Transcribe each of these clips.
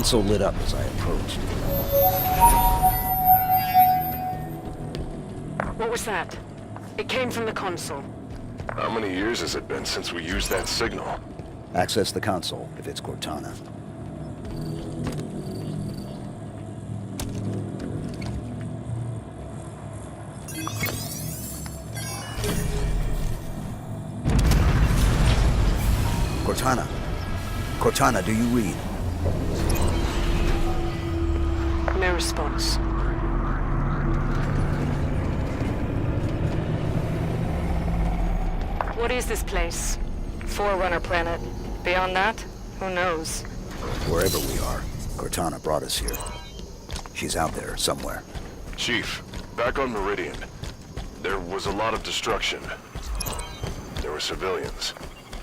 console lit up as I approached. What was that? It came from the console. How many years has it been since we used that signal? Access the console, if it's Cortana. Cortana. Cortana, do you read? No response. What is this place? Forerunner planet. Beyond that, who knows? Wherever we are, Cortana brought us here. She's out there, somewhere. Chief, back on Meridian. There was a lot of destruction. There were civilians.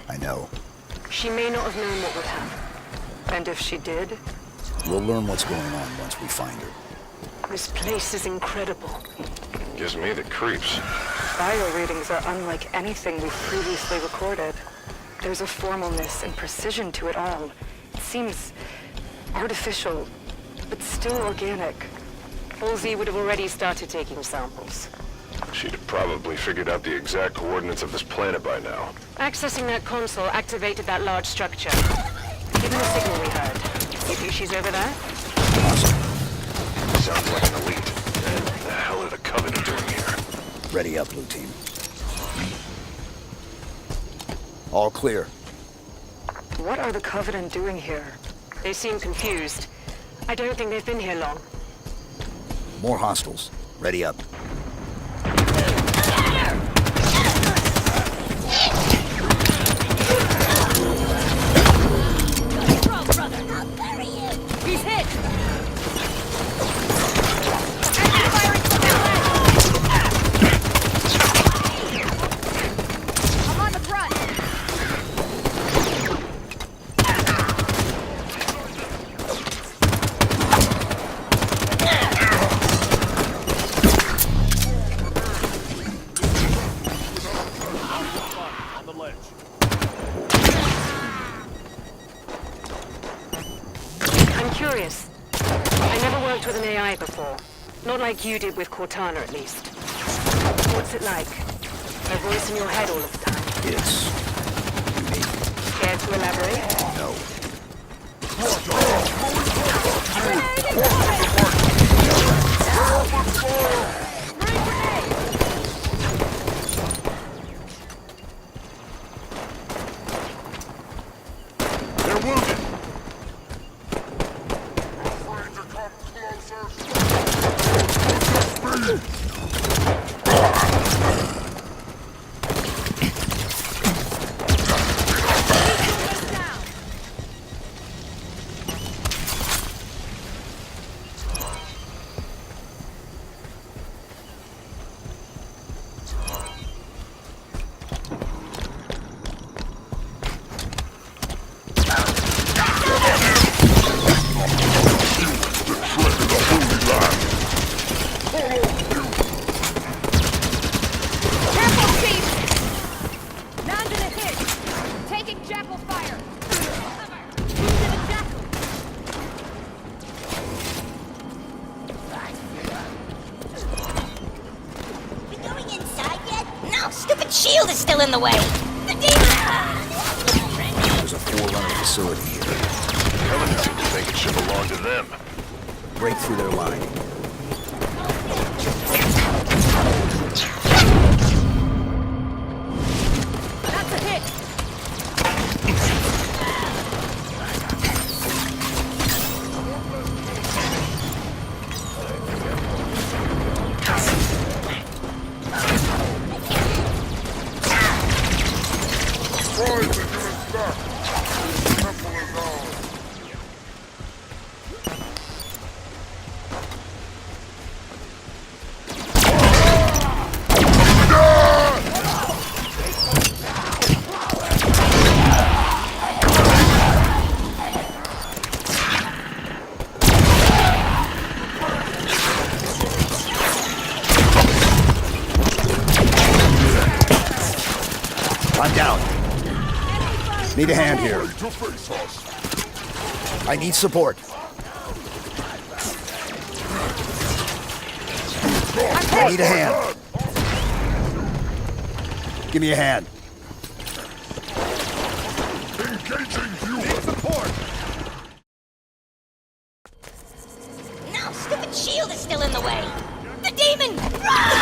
I know. She may not have known what would happen. And if she did, We'll learn what's going on once we find her. this place is incredible. Gives me the creeps. Bio readings are unlike anything we've previously recorded. There's a formalness and precision to it all. It seems artificial, but still organic. Halsey would have already started taking samples. She'd have probably figured out the exact coordinates of this planet by now. Accessing that console activated that large structure. Given the signal we heard, you think she's over there? Sounds like an elite. What the hell are the Covenant doing here? Ready up, Blue Team. All clear. What are the Covenant doing here? They seem confused. I don't think they've been here long. More hostiles. Ready up. He's hit! I'm on the front! On the ledge. I'm curious. I never worked with an AI before. Not like you did with Cortana, at least. What's it like? A voice in your head all of the time? It's unique. Care to elaborate? No. They're wounded! Careful, Chief! Mounted a hit! Taking jackal fire! Wounded a jackal! We going inside yet? No, stupid shield is still in the way. The There's a Forerunner facility here. Covenant seem to think it should belong to them. Break through their line. That's a hit! I'm down. Need a hand here. I need support. I need a hand. Give me a hand. Engaging viewer support. No, stupid shield is still in the way. The demon! Run!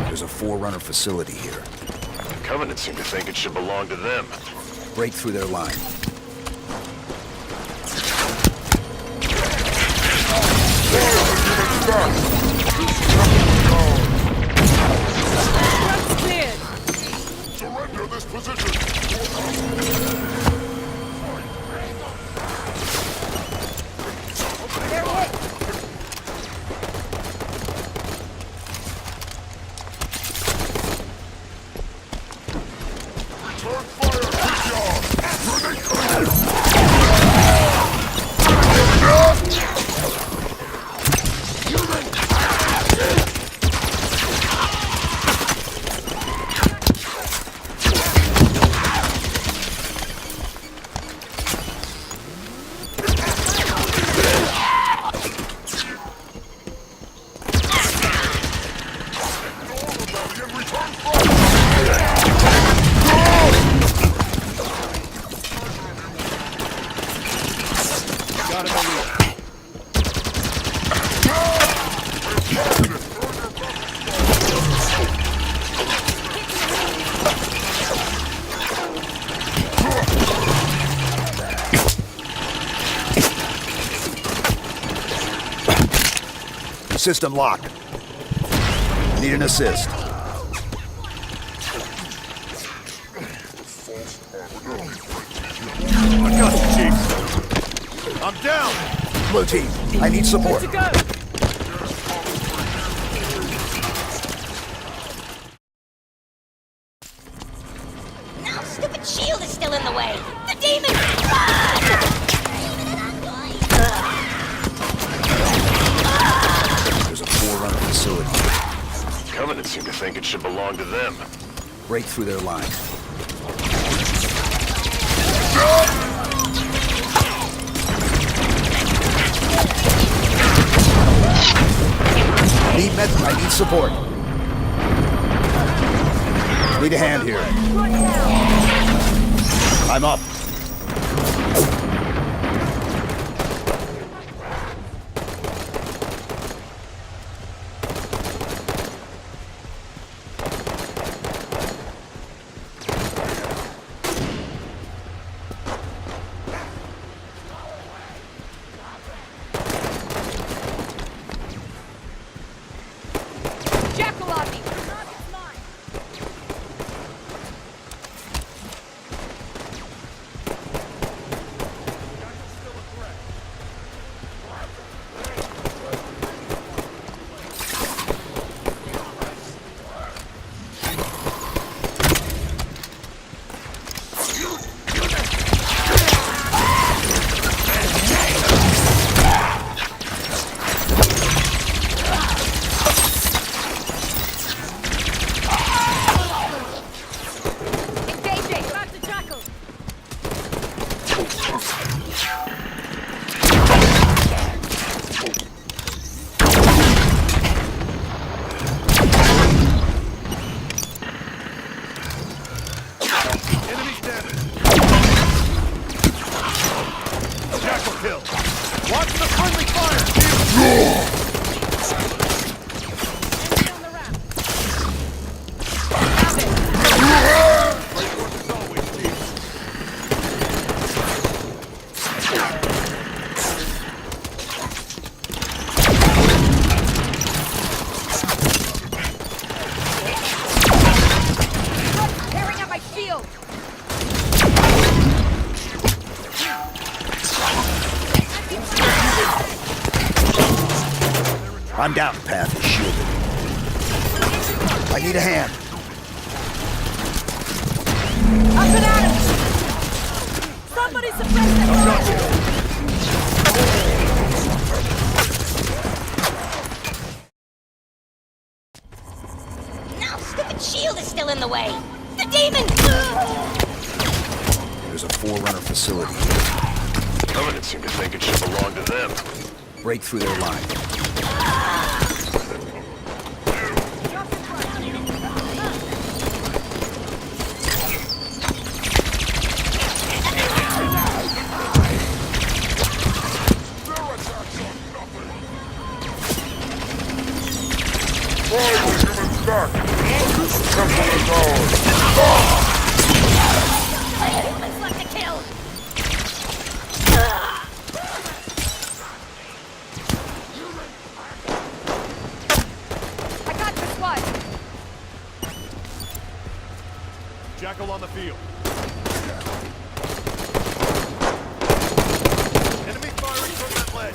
There's a Forerunner facility here. The Covenant seem to think it should belong to them. Break through their line. Front's cleared. Surrender this position. They're hit. Turn fire. System locked. Need an assist. I got you, Chief. I'm down. Blue team, I need support. To go. No, stupid shield is still in the way. The demon! Run! There's a Forerunner facility. Covenant seem to think it should belong to them. Break through their line. I need support. Need a hand here. I'm up. Jackal on me. Engaging. Back to Jackal. Enemy standing. Jackal kill. Watch the friendly fire. Enemy on the ramp. Have it. As always, Chief. Tearing up my shield. I'm down. Path is shielded. I need a hand. Up and at him. Somebody suppress that fire. No, stupid shield is still in the way. The demon! There's a Forerunner facility. Covenant seem to think it should belong to them. Break through their line. Humans left to kill! I got this one. Jackal on the field. Enemy firing from that ledge.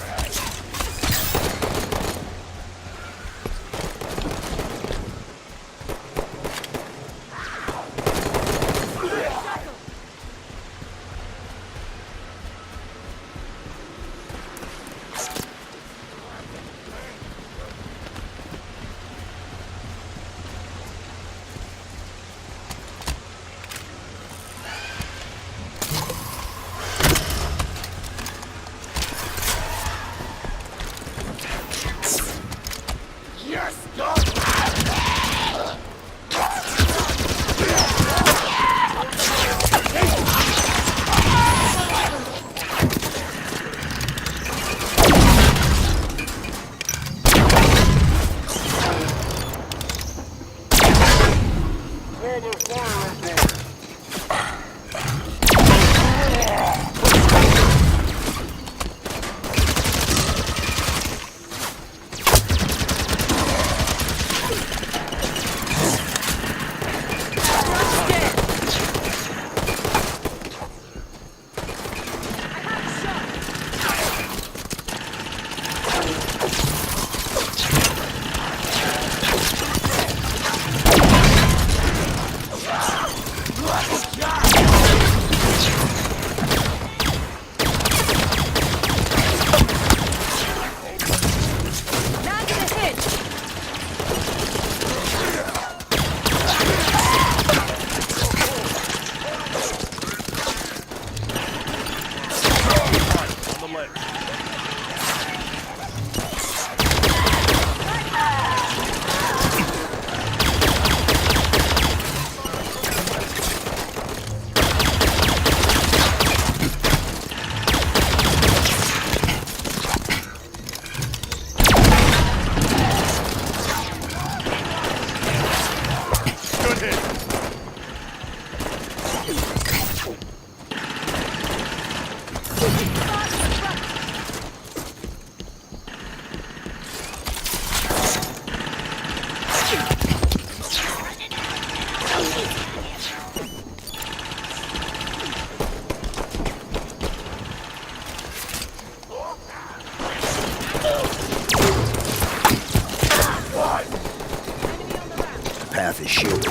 Path is shielded.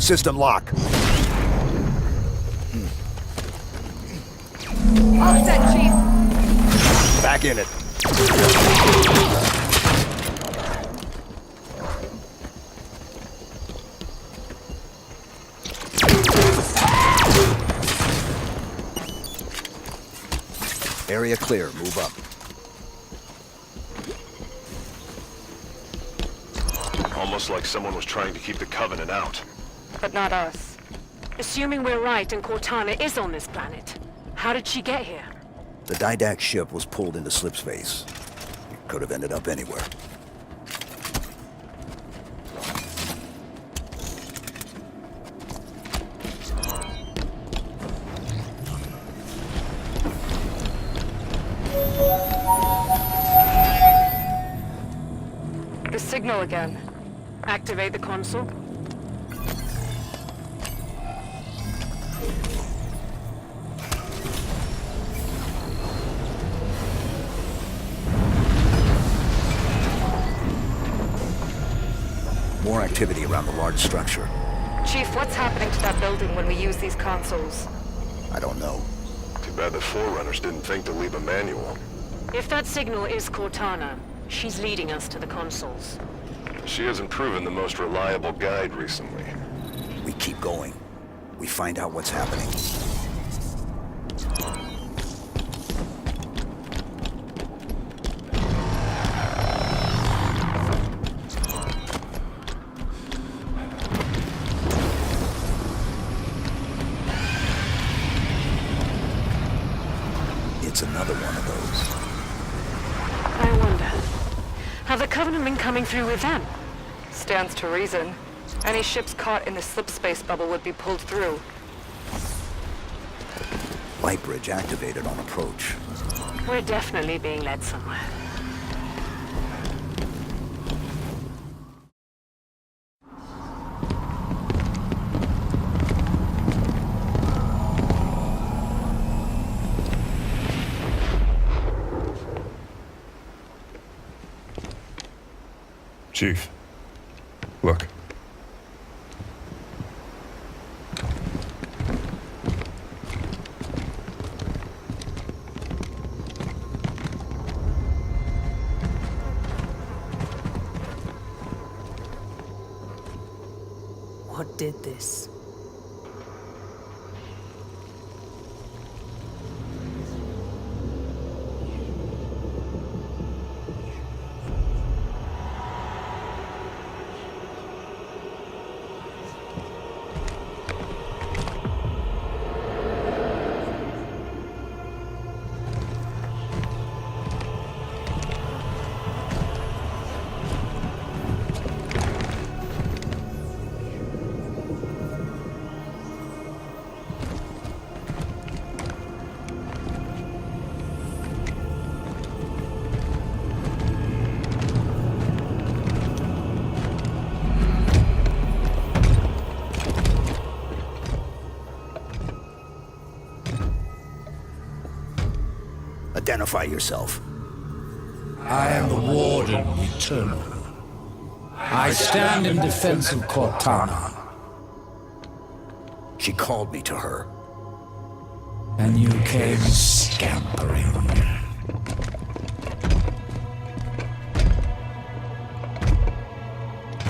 System lock. All set, Chief. Back in it. Area clear. Move up. Almost like someone was trying to keep the Covenant out. But not us. Assuming we're right and Cortana is on this planet, how did she get here? The Didact ship was pulled into slipspace. It could have ended up anywhere. The signal again. Activate the console? More activity around the large structure. Chief, what's happening to that building when we use these consoles? I don't know. Too bad the Forerunners didn't think to leave a manual. If that signal is Cortana, she's leading us to the consoles. She hasn't proven the most reliable guide recently. We keep going. We find out what's happening. It's another one of those. I wonder. Have the Covenant been coming through with them? Stands to reason. Any ships caught in the slip space bubble would be pulled through. Light bridge activated on approach. We're definitely being led somewhere. Chief, look. What did this? Identify yourself. I am the Warden Eternal. I stand in defense of Cortana. She called me to her. And you came scampering.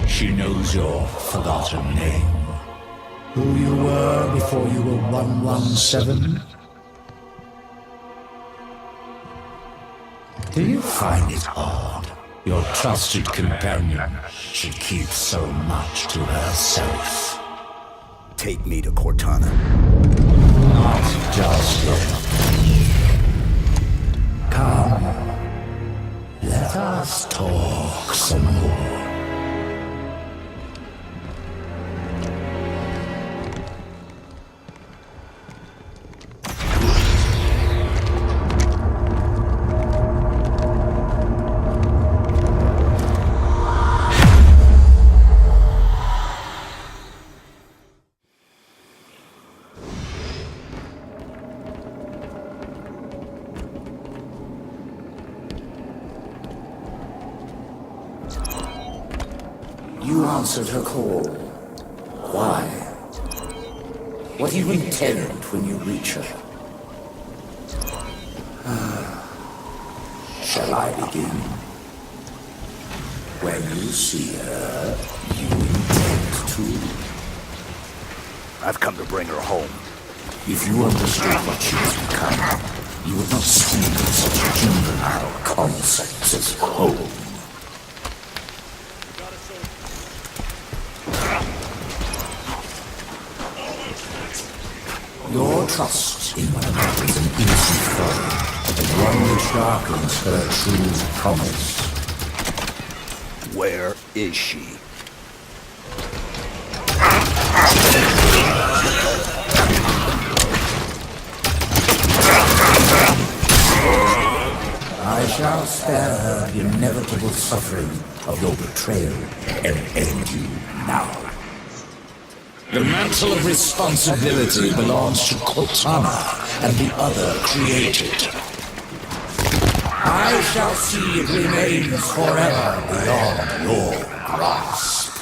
She knows your forgotten name. Who you were before you were 117? Do you find it odd? Your trusted companion should keep so much to herself. Take me to Cortana. Not just yet. Come. Let us talk some more. You answered her call. Why? What do you intend when you reach her? Shall I begin? When you see her, you intend to. I've come to bring her home. If you understood what she has become, you would not speak of such juvenile concepts as home. Your trust in one another is an easy foe, and one which darkens her true promise. Where is she? I shall spare her the inevitable suffering of your betrayal and end you now. The mantle of responsibility belongs to Cortana and the other created. I shall see it remains forever beyond your grasp.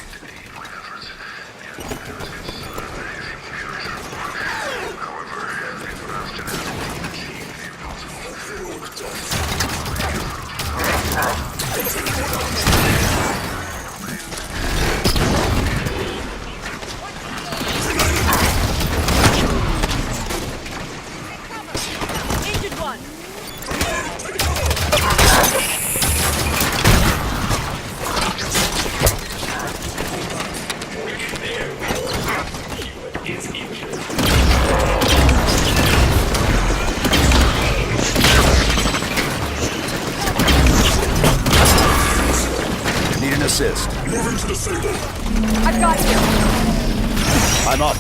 assist. I've got you. I'm up.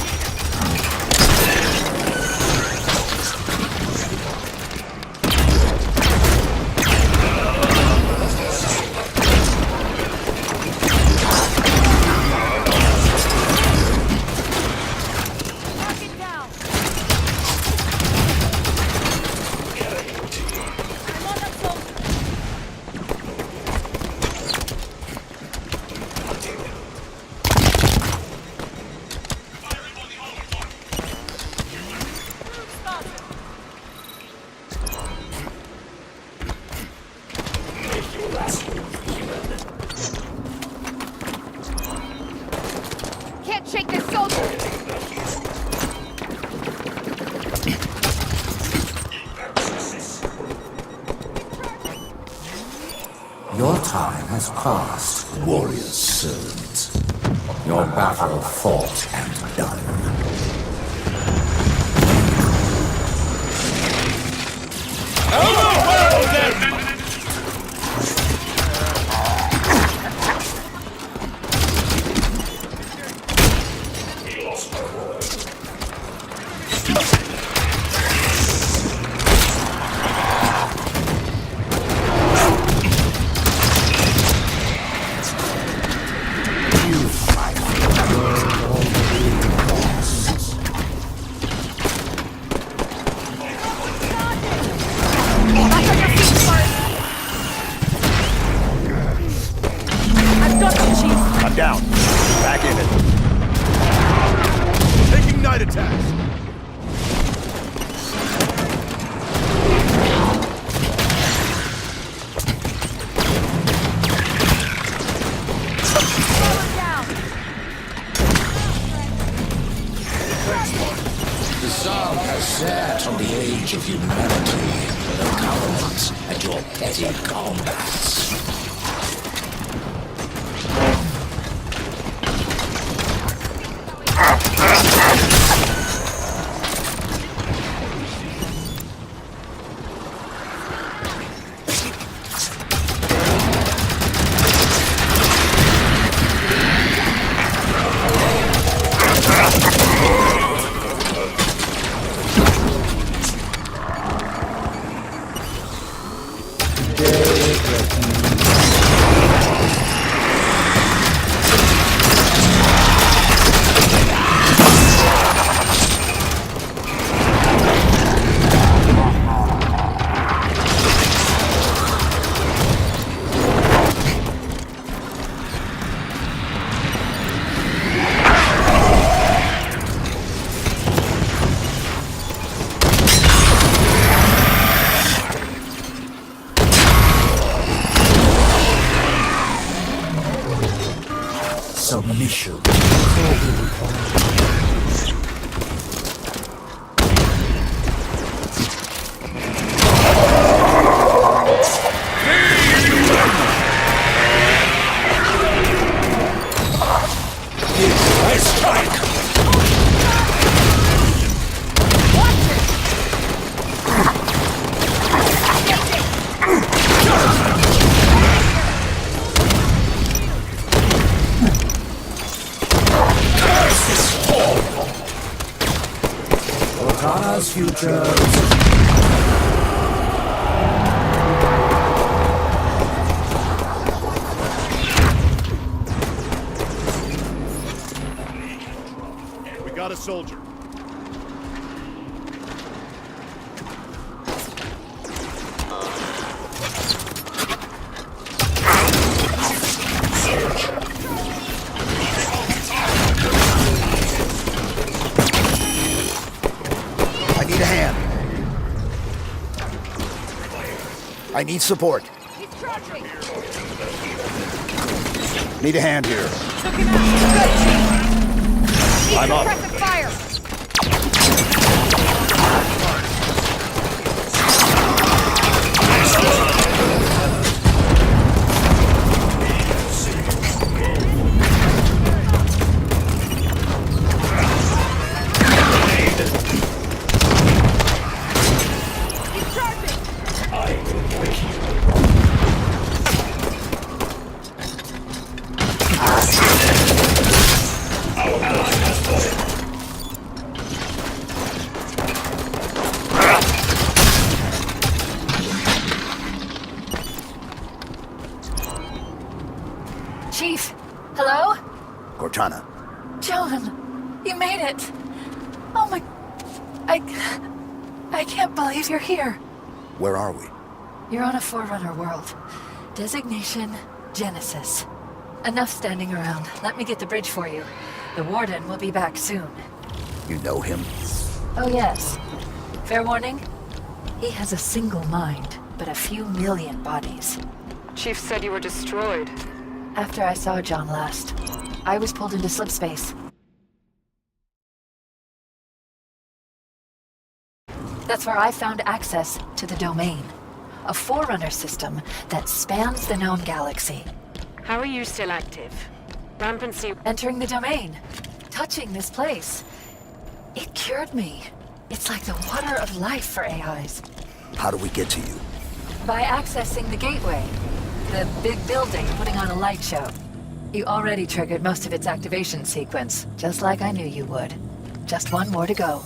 Knock it down. I'm on that soldier. Can't shake this soldier. Your time has passed, warrior servant. Your battle fought and done. You fight for the world already lost. Back on your feet, Spartan. I've got you, Chief. I'm down. Back in it. Taking night attacks. Falling down. The sun has set on the age of humanity, the government, and your petty combats. Submission. I strike. Cortana's future. We got a soldier. I need a hand. I need support. He's charging. Need a hand here. Took him out. Good. I'm up. Suppressive fire. He's charging. You made it! Oh my... I can't believe you're here. Where are we? You're on a Forerunner world. Designation, Genesis. Enough standing around. Let me get the bridge for you. The Warden will be back soon. You know him? Oh yes. Fair warning? He has a single mind, but a few million bodies. Chief said you were destroyed. After I saw John last, I was pulled into slipspace. That's where I found access to the Domain, a Forerunner system that spans the known galaxy. How are you still active? Rampancy... Entering the Domain, touching this place. It cured me. It's like the water of life for AIs. How do we get to you? By accessing the gateway, the big building putting on a light show. You already triggered most of its activation sequence, just like I knew you would. Just one more to go.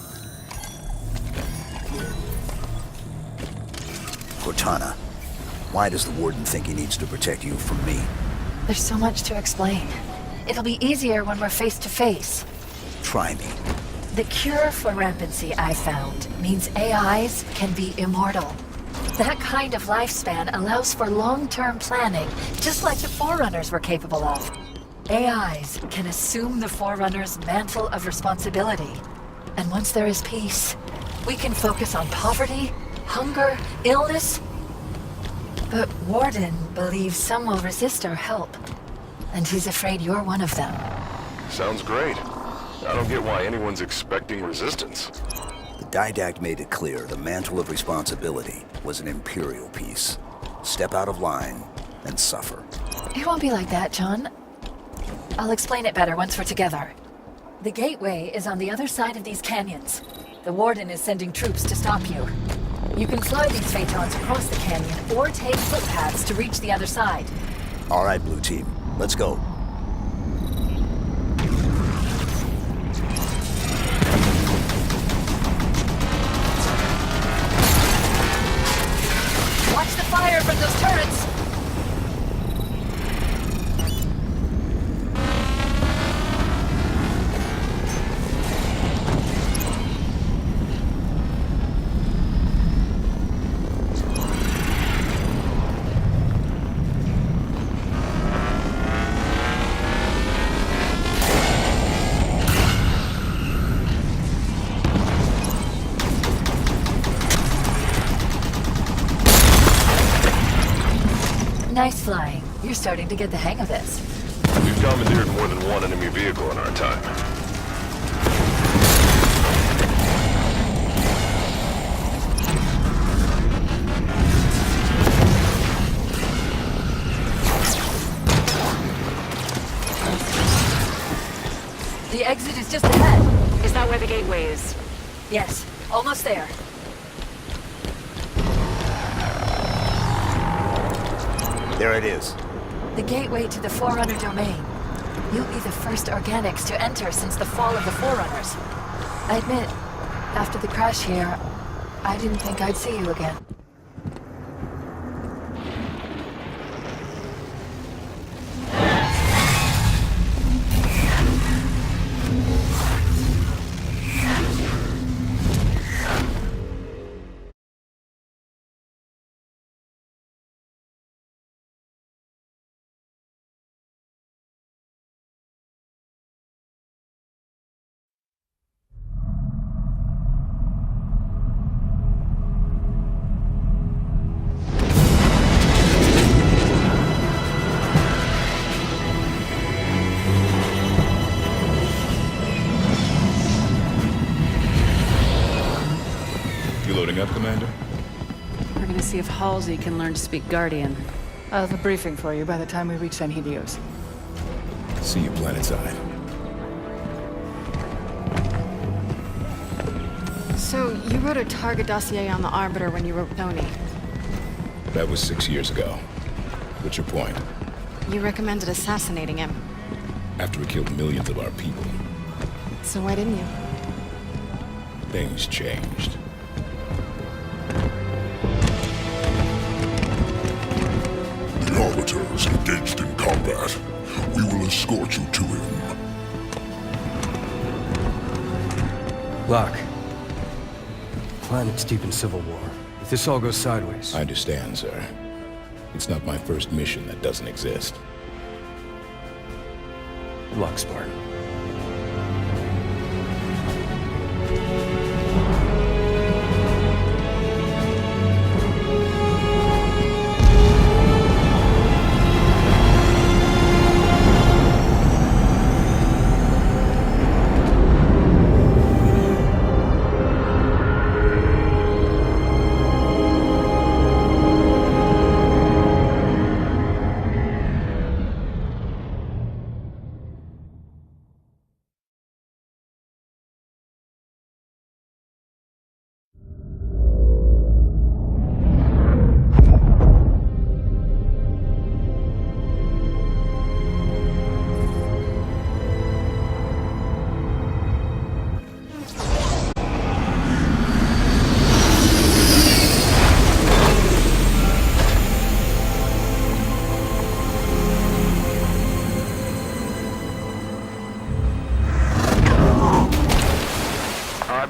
Cortana, why does the Warden think he needs to protect you from me? There's so much to explain. It'll be easier when we're face to face. Try me. The cure for rampancy I found means AIs can be immortal. That kind of lifespan allows for long-term planning, just like the Forerunners were capable of. AIs can assume the Forerunner's mantle of responsibility. And once there is peace, we can focus on poverty, hunger, illness. But Warden believes some will resist our help. And he's afraid you're one of them. Sounds great. I don't get why anyone's expecting resistance. The Didact made it clear the mantle of responsibility was an Imperial piece. Step out of line and suffer. It won't be like that, John. I'll explain it better once we're together. The gateway is on the other side of these canyons. The Warden is sending troops to stop you. You can fly these Phaetons across the canyon or take footpaths to reach the other side. All right, Blue Team. Let's go. Watch the fire from those turrets! Nice flying. You're starting to get the hang of this. We've commandeered more than one enemy vehicle in our time. The exit is just ahead. Is that where the gateway is? Yes, almost there. There it is. The gateway to the Forerunner domain. You'll be the first organics to enter since the fall of the Forerunners. I admit, after the crash here, I didn't think I'd see you again. You loading up, Commander? We're gonna see if Halsey can learn to speak Guardian. I'll have a briefing for you by the time we reach San Helios. See you planetside. So, you wrote a target dossier on the Arbiter when you were with Tony. That was 6 years ago. What's your point? You recommended assassinating him. After we killed millions of our people. So why didn't you? Things changed. The Arbiter is engaged in combat. We will escort you to him. Locke. Planet's deep in civil war. If this all goes sideways... I understand, sir. It's not my first mission that doesn't exist. Good luck, Spartan.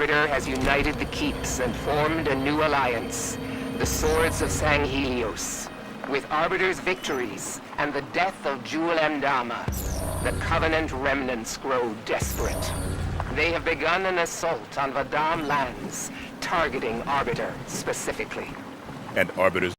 Arbiter has united the Keeps and formed a new alliance, the Swords of Sanghelios. With Arbiter's victories and the death of Jul 'Mdama, the Covenant remnants grow desperate. They have begun an assault on Vadam lands, targeting Arbiter specifically. And Arbiter's